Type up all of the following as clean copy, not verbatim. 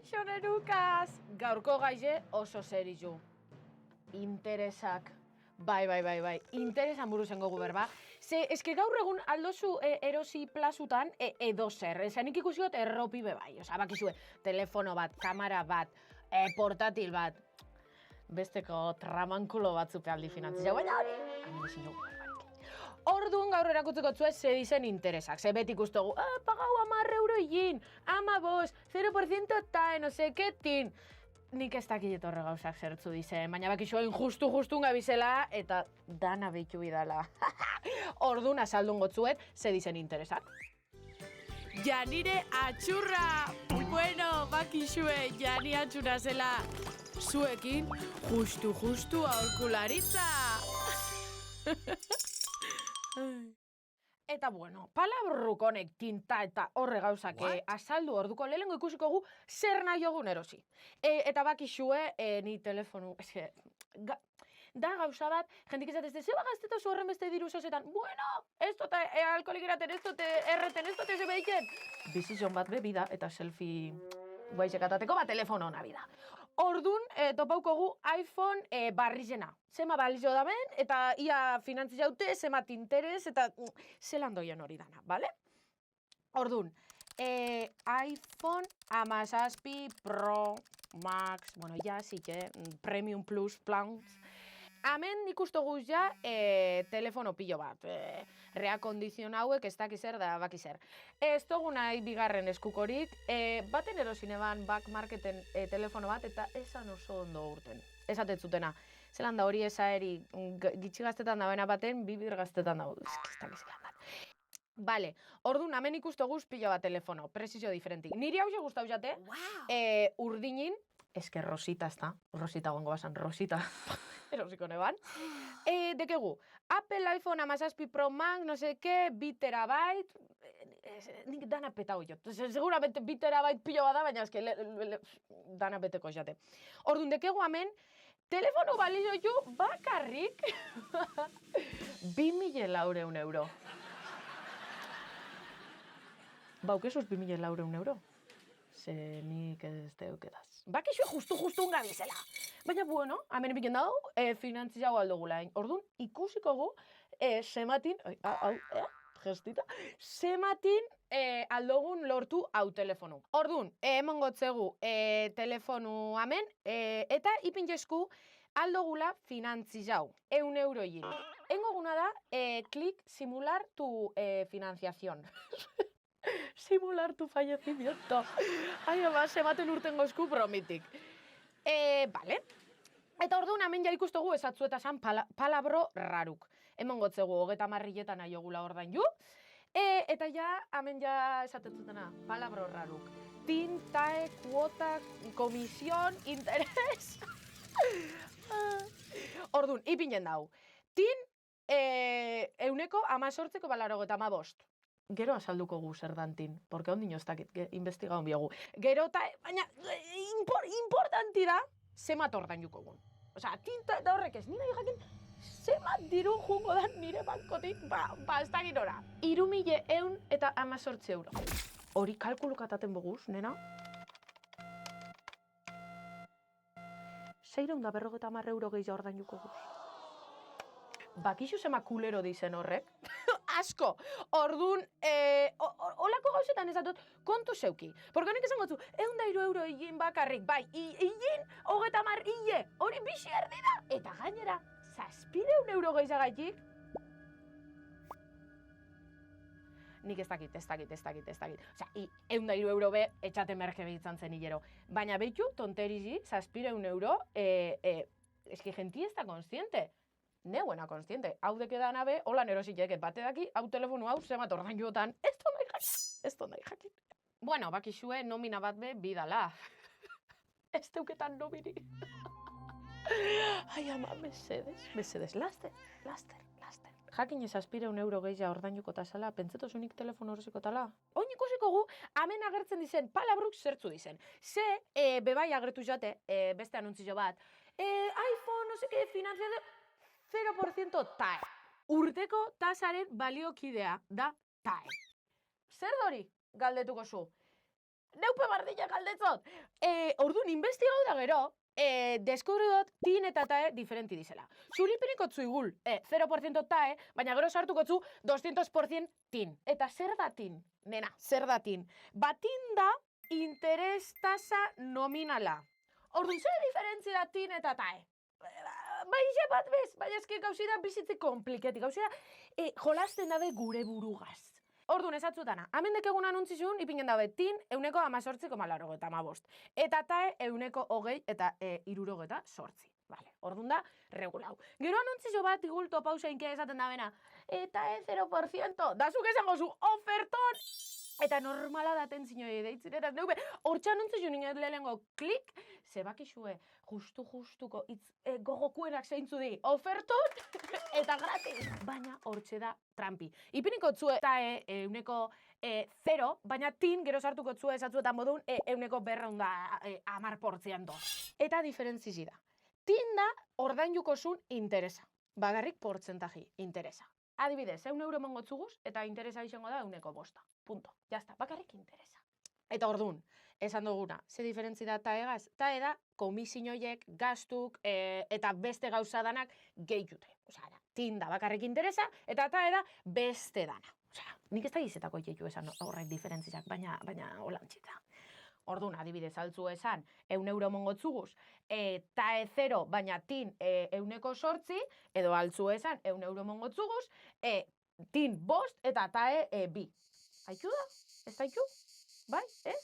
Kaixo nerukaz! Gaurko gaize oso serizu. Interesak. Bai. Interesan buruzen gogu berba. Ze, eske gaur egun aldozu erosi plazutan edo zer. Esan nik ikusiot erropi bebai. Osa, bakizue, telefono bat, kamera bat, portatil bat. Besteko tramankulo batzupe aldi finantzia. Baina hori, amilezin jogu berbarik. Orduan gaur erakutzeko tzuez ze dizen interesak. Ze beti ikustogu, pagau 10 euro egin, 15, 0% eta no seke tin. Nik ez dakit horre gauzak zertzu dizen, baina bakizuen justu gabizela eta dana behitu bidala. Orduan azaldun gotzuet ze dizen interesak. Janire atxurra! Bueno, bakizue, Jani atxurra zela zuekin justu aholkularitza! Eta bueno, palabruk honek tinta eta horre gauzak azaldu orduko lehengo ikusiko gu zer nahi jogun erosi. Eta bakizue, ni telefonu, da gauza bat, jentik izatezte, zeba gazteta zu horren beste diru zozetan, bueno, ez dut alkoholik eraten, ez dut erreten, ez dut ez ebeiken. Bizizon bat bebida eta selfie guaizekatateko bat telefono hona bida. Ordun topauko gu iPhone barrizena. Zema balizo daben, eta ia finantzi jaute, zemat interes, eta zelan doien hori dana, bale? Ordun, iPhone 17 Pro Max, bueno, ja, zike, Premium Plus Plans. Hemen ikustu guz ja telefono pilo bat, reakondizion hauek ez dakizer da bakizer. Ez dugu nahi bigarren eskukorik, baten erosine ban back marketen telefono bat eta esan oso ondo urten. Esatet zutena, zelan da hori esaeri gitxi gaztetan dagoena baten, bibir gaztetan dago. Ez dakizik handan. Vale, orduan hemen ikustu guz pilo bat telefono, presizio diferentik. Niri hause guztau jate, urdinin, eske Rosita ez da, Rosita gongo basan, Rosita. Erosiko neban. Dekegu, Apple iPhone 17 Pro Max, no sé qué, 2 terabyte, nik dana petau jot. Seguramente 2 terabyte pilo bada, baina eske dana beteko jate. Orduan, dekegu hemen, telefono balizo ju bakarrik 2.400 euro. Baukezuz 2.400 euro. Ze nik ez deuketaz. Bakizue justu ungabizela. Baina, bueno, hemen biken dago, finantzi jau aldogula. Orduan, ikusiko gu, sematin, gestita, sematin aldogun lortu hau telefonu. Orduan, hemen gotzegu telefonu hemen, eta ipintxesku aldogula finantzi jau, 1 euro egin. Engoguna da, klik simular tu financiación. Simular tu fallecimiento. Ai, ama, sematen urten gozku promitik. Bale. Eta orduan hemen ja ikustugu esatzu san palabro raruk. Hemen gotzegu 30 hiletan aiogula ordain ju. Eta ja, hemen ja esatetzutena, palabro raruk. Tin, tae, kuota, komisión, interes. Orduan, ipinen dau. Tin, 18 balaro eta 15. Gero azalduko gu zer dantin, porque ondino ez dakit, investigaun biogu. Gero eta, baina, importanti da, zemat ordain juko gun. Osa, tinta eta horrek ez, nire jakin, zemat diru jungo da nire bankotik, ez dakit ora. 3.118 euro. Hori kalkulukataten boguz, nena? 650 euro gehiago ordain juko guz. Bakixu zema kulero dizen horrek? Asko! Orduan, olako gauzetan ez dut kontu zeuki. Porque honek esan gotzu, 103 euro egin bakarrik, bai, egin 30 hile, hori bixi erdi da. Eta gainera, 700 euro gehiagaitik. Nik ez dakit. Osea, 103 euro be, etxaten merke behitzan zen hilero. Baina behitu, tonterizi, 700 euro, eski genti ez da konstiente. Neuena konstiente, hau deke da nabe, holan erositeket bate daki, hau telefonu hau zemat ordain jotan, ez dut nahi jakin. Bueno, bakizue nomina bat be bidala. Ez deuketan nomini. Ai ama, mesedes, laster. Jakin ez 700 euro gehiago ordain joko tasala, pentsetosunik telefonu horreziko tala. Oin ikusiko gu, hemen agertzen dizen, palabruk zertzu dizen. Ze, bebai agertu jate, beste anuntzio bat, iPhone, no seke, finantzia 0% TAE. Urteko tasaren baliokidea da TAE. Zer dori galdetuko zu? neupe bardina galdetzot. Orduan, investigau da gero, deskubri dut tin eta tae diferenti dizela. Zuripinikotzu igul, 0% tae, baina gero sartukotzu 200% tin. Eta zer da tin? Nena, zer da tin? Batin da interes tasa nominala. Orduan, zer diferentzi da tin eta tae? Baixe bat bez, baina eski gauzi da bizitzi kompliketi, gauzi da jolasten dabe gure burugaz. Orduan esatzutana, amendek egun anuntzizun, ipingen dabe tin, 18,85. Eta tae 20 eta 68. Vale, orduan da, regulau. Gero anuntzizo bat igul topausein esaten dabena, eta 0%, da zuk esango zu, oferton! Eta normala daten zinoi deitzen, eta neupe, hortxe anuntzizo ninen lehenengo klik, zebakixue, justuko gogokuenak zeintzu di, oferton eta gratis. Baina hortxe da trampi. Ipiniko tzue eta 0, baina tin gero sartuko tzue esatzuetan modun 100% Eta diferentzizi da. Tin da ordainduko zun interesa. Bagarrik portzentaji interesa. Adibidez, 100 euro mongotzuguz eta interesa izango da 5. Punto. Jazta, bakarrik interesa. Eta orduan, esan duguna, ze diferentzi da taegaz? Tae da, komisinoiek, gastuk, eta beste gauza danak gehiute. Osea, tin da bakarrik interesa, eta tae da beste dana. Osea, nik ez da gizetako gehiu esan horrek diferentzizak, baina holantxita. Orduan, adibidez, altzu esan, 100 euro mongotzuguz, tae 0, baina tin 8%, edo altzu esan, 100 euro mongotzuguz, tin 5 eta tae 2. Haitu da? Ez haitu? Bai, ez?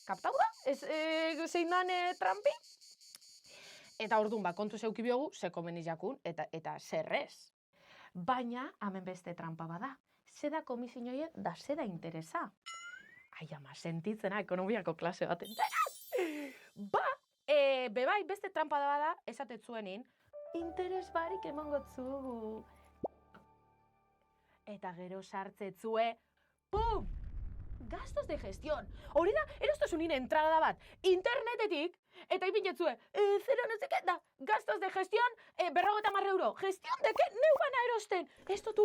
Kaptau da? Ez zein dan trampi? Eta orduan, kontu zeuki biogu, ze komeni jakun, eta zer ez. Baina, hemen beste trampa bada. Zeda komisinoie da zeda interesa. Ai, ama, sentitzena ekonomiako klase bat enteraz. Ba, bebai, beste trampa da bada, esatetzuenin, interes barik emango zugu. Eta gero sartzetzue, pum! Gastos de gestión. Hori da, erostosunin entrada bat, internetetik, eta ipinjetzue, zero nezeke, da, gastos de gestión, 50 euro. Gestión deke, neu bana erosten. Ez dut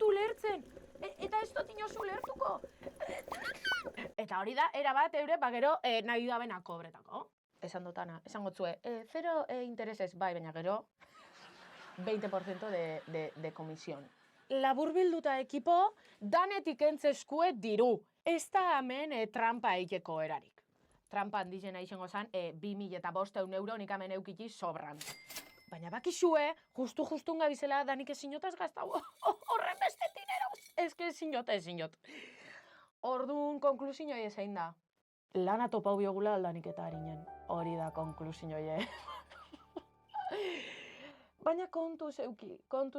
ulertzen. Eta ez dut inozu ulertuko. Eta hori da, erabat, eure, gero, nahi dabena kobretako. Esan dutana, esan gotzue, zero intereses, bai, baina gero, 20% de comisión. Laburbilduta ekipo, danetik entzeskue diru. Ez da hemen trampa eikeko erarik. Trampa handizena izango zan, 2.500 euro nik hemen eukiki sobran. Baina bakizue, justun gabizela danik ezinotaz gaztau. Horren beste dinero. Ez que ezinot. Orduan, konklusioi ezein da. Lana topau biogula aldanik eta harinen. Hori da konklusioi. Baina kontu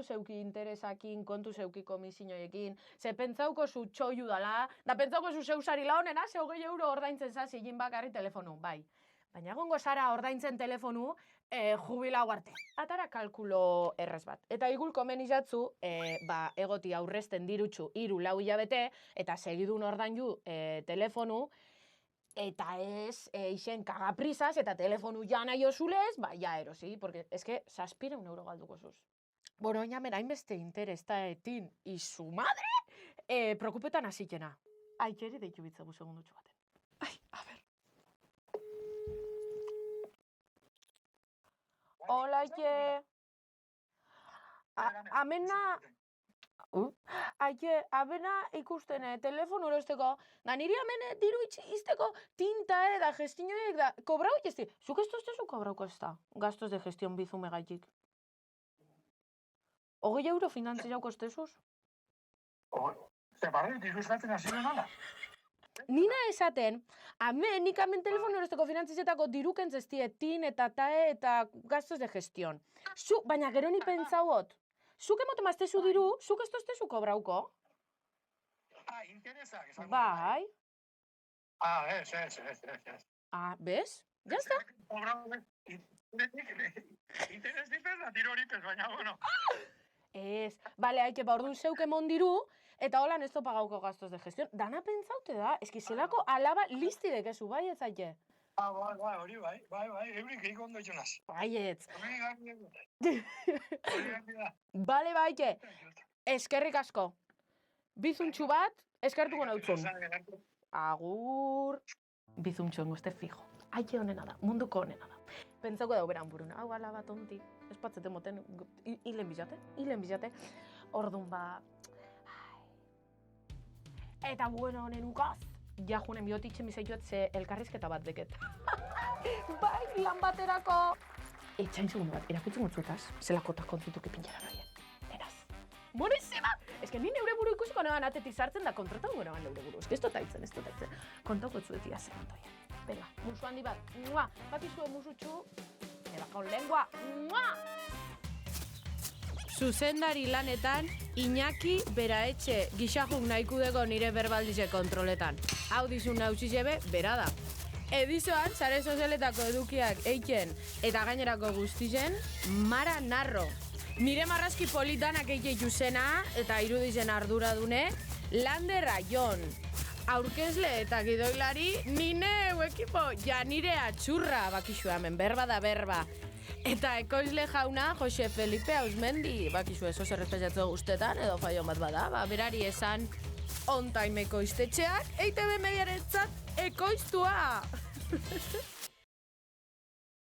zeuki interesakin, kontu zeuki komisinoiekin, ze pentsauko zu txoiu dala, da pentsauko zu zeusari laonena, ze 20 euro ordaintzen zaz egin bakarri telefonu, bai. Baina egongo zara ordaintzen telefonu, jubilau arte. Atara kalkulo errez bat. Eta igul komenizatzu, egoti aurrezten dirutxu 3-4 hilabete, eta segidun ordaindu telefonu, eta ez isen kagaprisas eta telefonu jana jozulez, ja erosi, porque eske 700 euro galduko zuz. Bueno, oinamen hainbeste interes eta etin izu madre, prokupetan hasitena. Aikeri deitu bitzegu segundutxo baten. Ai, a ber. Hola, Aike. Amena... Aike, abena ikusten telefonu erosteko, da niri hemen diru izteko tinta da gestinoiek da, kobrau ikesti. Zuk ez toztezu kobrauko ez da, gastos de gestión bizume gaitik. 20 euro finantzirauko estezuz? Zebarri, diru eskatzen hasi denala. Nina esaten, nik hemen telefonu erosteko finantzizetako diruken zestie tin eta tae eta gastos de gestión. Baina gero ni pentsauot, zuk emoten maztezu diru, zuk ez toztezu kobrauko? Interesak, esango. Bai. Ez. Bez? Jazta? Kobrauko, interes dipez da, diru hori pez, baina, bueno. Ez, bale, haike, orduan zeuk emon diru, eta holan ez topagauko gastos de gestión. Dana pentsaute da, eskizelako alaba listi dekezu, bai ez aike? Bai, hori bai, eurik egin ondo itxunaz. Bai ez. Hori gaki da. Bale, baike, eskerrik asko. Bizuntxu bat, eskertuko nautzun. agur. Bizuntxo enguzte fijo. Aie honena da, munduko honena da. Pentsako da beran buruna, hau ala bat onti. Espatzete moten, hilen bizate. Orduan ba... Eta bueno honen ukaz. Ja junen bihotitxe mizaituet ze elkarrizketa bat deket. Bai, lan baterako. Etxain segundu bat, erakutzen gotzuetaz, zelakotak kontutuk ipintxara noien. Beraz. Buenísima! Ez que ni neure buru ikusiko neban atetik sartzen da kontratan neban neure buru. Ez que ez dut aitzen. Kontako zuetia zer ondoien. Venga, musu handi bat. Mua! Bakizue musutxu. Ebakon lengua. Mua! Zuzendari lanetan, Iñaki Beraetxe gixajuk nahikudeko nire berbaldize kontroletan. Hau dizun nausizebe, bera da. Edizoan, sare sozialetako edukiak eiken eta gainerako guztizen, Mara Narro. Nire marrazki politanak eike zena eta irudizen arduradune, Lander Aion. Aurkezle eta gidoilari, nine ekipo, ja nire atxurra bakixu hemen, berba da berba. Eta ekoizle jauna, Jose Felipe Ausmendi, bakizu eso zerrespetxatzu guztetan, edo faion bat bada, berari esan on time ekoiztetxeak, EITB mediarentzat ekoiztua!